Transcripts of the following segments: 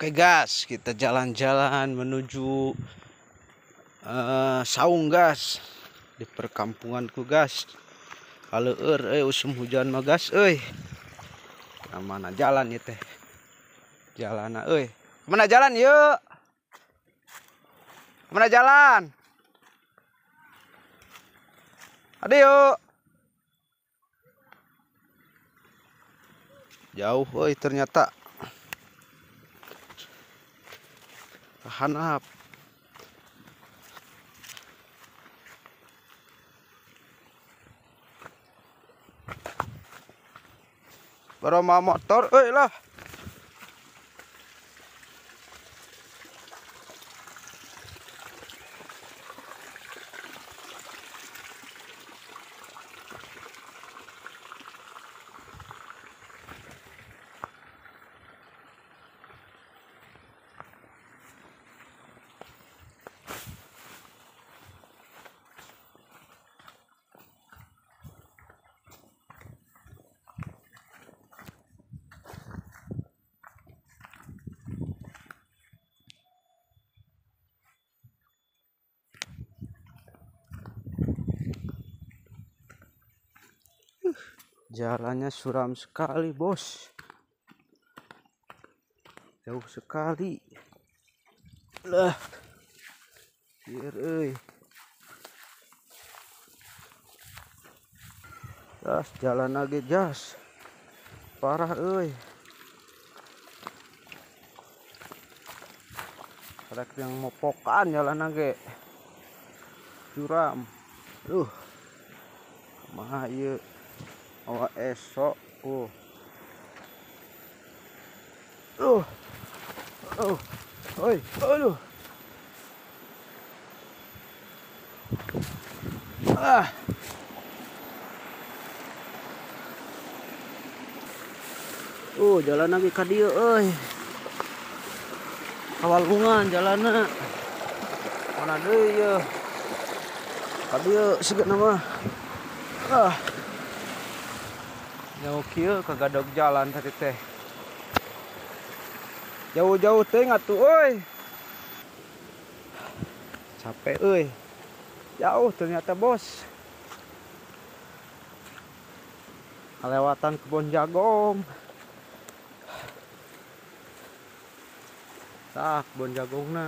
Oke gas, kita jalan-jalan menuju saung gas di perkampunganku gas. Kalau usum hujan mah gas, nah, mana jalan ya teh? Jalan mana jalan yuk? Mana jalan? Ada yuk. Jauh, ternyata. Hanap. Baroma motor, lah. Jalannya suram sekali, bos. Jauh sekali. Lah. Biar jas jalan lagi jas. Parah Ada yang mopokan jalan lagi. Curam. Kumaha ieu? Awak esok. Aduh. Jalan lagi ka dieu Kawalungan jalanna. Mana deui ye? Ka dieu sigana mah. Jauh kieu kagadog jalan tadi teh. Jauh-jauh teh ngatuh Capek Jauh ternyata, bos. Kelewatan kebun jagung. Tah, kebun jagungna.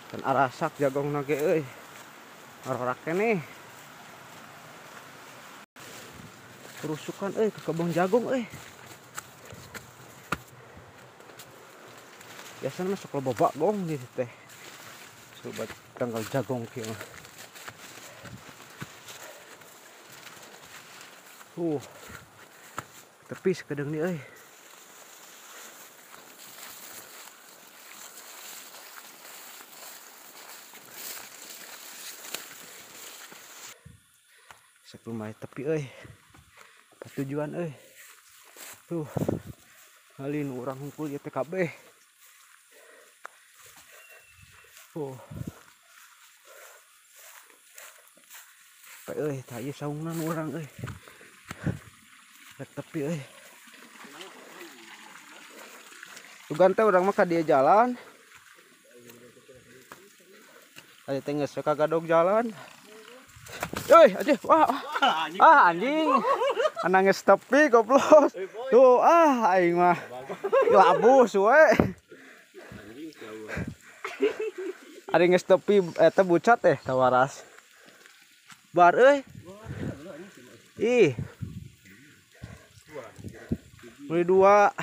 Dan arasak jagungna ge Arorak nih. Kerusukan ke kebun jagung biasanya masuk lo babak gong gitu teh. Coba tanggal jagung kieu mah. Tepis kadang nih Sekumai tepi tujuan halin orang ngumpul ya TKB. Tadi saungan orang tepi tugan teh orang mah ka dia jalan. Tadi tengah kagadog jalan. Aduh, anjing. Anangnya tepi goblok. Tuh, aing mah. Labus we. Ari geus tepi eta bucat tawaras. Bar Ih. Mulai 2